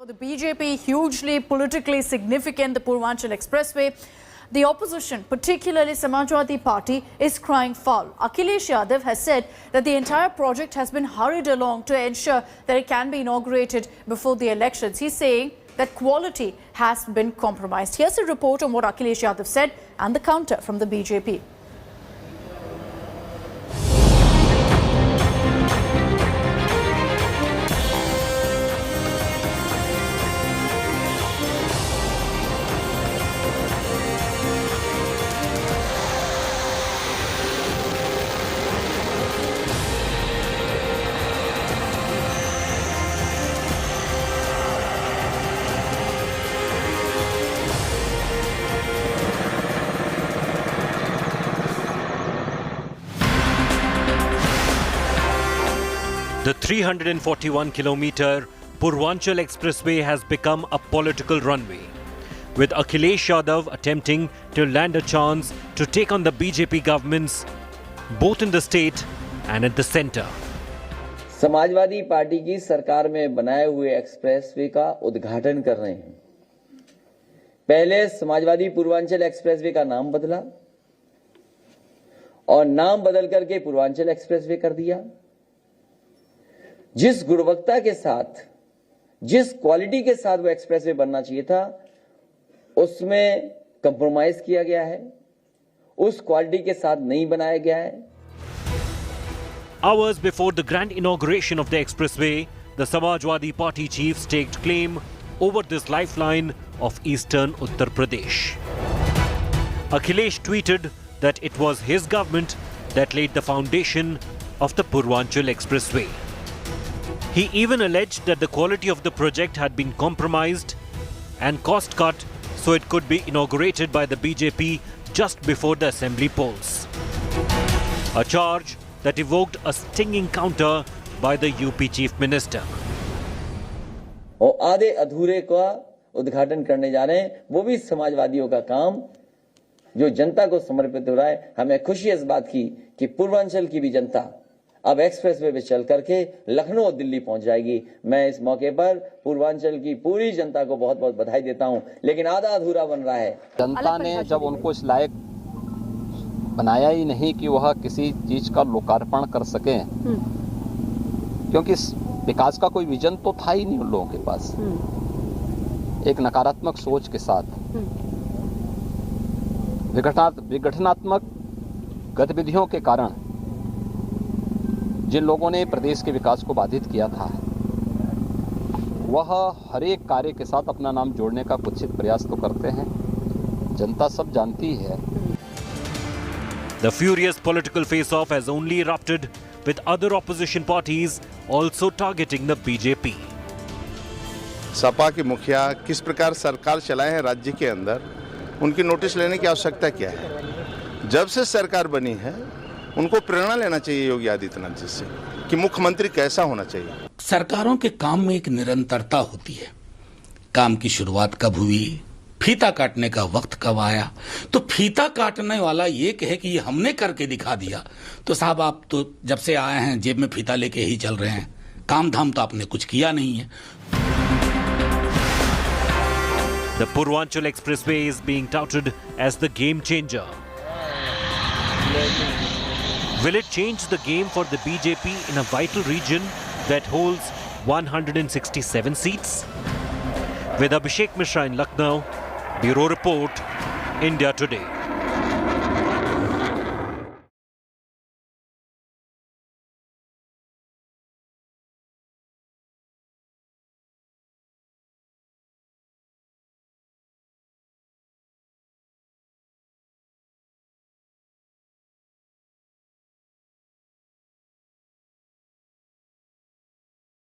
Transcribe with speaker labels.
Speaker 1: For the BJP, hugely politically significant, the Purvanchal Expressway. The opposition, particularly Samajwadi Party, is crying foul. Akhilesh Yadav has said that the entire project has been hurried along to ensure that it can be inaugurated before the elections. He's saying that quality has been compromised. Here's a report on what Akhilesh Yadav said and the counter from the BJP.
Speaker 2: The 341-kilometer Purvanchal Expressway has become a political runway, with Akhilesh Yadav attempting to land a chance to take on the BJP governments both in the state and at the centre.
Speaker 3: Samajwadi party की सरकार में बनाए हुए expressway का उद्घाटन कर रहे हैं। पहले समाजवादी पूर्वांचल एक्सप्रेसवे का नाम बदला और नाम बदल करके पूर्वांचल एक्सप्रेसवे कर दिया। जिस गुणवत्ता के साथ, जिस क्वालिटी के साथ वो एक्सप्रेसवे बनना चाहिए था, उसमें कंप्रोमाइज किया गया है, उस क्वालिटी के साथ नहीं बनाया गया है।
Speaker 2: Hours before the grand inauguration of the expressway, the Samajwadi Party chief staked claim over this lifeline of eastern Uttar Pradesh. Akhilesh tweeted that it was his government that laid the foundation of the Purvanchal Expressway. He even alleged that the quality of the project had been compromised and cost cut so it could be inaugurated by the BJP just before the assembly polls. A charge that evoked a stinging counter by the UP Chief Minister.
Speaker 3: और आधे अधूरे का उद्घाटन करने जा रहे हैं, वो भी समाजवादियों का काम जो जनता को समर्पित हो रहा है। हमें खुशी इस बात की कि पूर्वांचल की भी जनता अब एक्सप्रेसवे पे चल करके लखनऊ और दिल्ली पहुंच जाएगी। मैं इस मौके पर पूर्वांचल की पूरी जनता को बहुत बहुत बधाई देता हूं, लेकिन आधा अधूरा बन रहा है।
Speaker 4: जनता ने जब उनको इस लायक बनाया ही नहीं कि वह किसी चीज का लोकार्पण कर सके, क्योंकि विकास का कोई विजन तो था ही नहीं उन लोगों के पास। एक नकारात्मक सोच के साथ विघटनात्मक गतिविधियों के कारण जिन लोगों ने प्रदेश के विकास को बाधित किया था, वह हर एक कार्य के साथ अपना नाम जोड़ने का कुत्सित प्रयास तो करते हैं। जनता सब जानती है।
Speaker 2: The furious political face-off has only erupted, with other opposition parties also targeting the BJP.
Speaker 5: Sapa के मुखिया किस प्रकार सरकार चलाए हैं राज्य के अंदर, उनकी नोटिस लेने की आवश्यकता क्या है? जब से सरकार बनी है, उनको प्रेरणा लेना चाहिए योगी आदित्यनाथ जी से कि मुख्यमंत्री कैसा होना चाहिए।
Speaker 6: सरकारों के काम में एक निरंतरता होती है। काम की शुरुआत कब हुई, फीता काटने का वक्त कब आया, तो फीता काटने वाला ये कहे कि ये हमने करके दिखा दिया, तो साहब आप तो जब से आए हैं जेब में फीता लेके ही चल रहे हैं, काम धाम तो आपने कुछ किया नहीं है।
Speaker 2: The Purvanchal Expressway is being touted as the game changer. Will it change the game for the BJP in a vital region that holds 167 seats? With Abhishek Mishra in Lucknow, Bureau Report, India Today.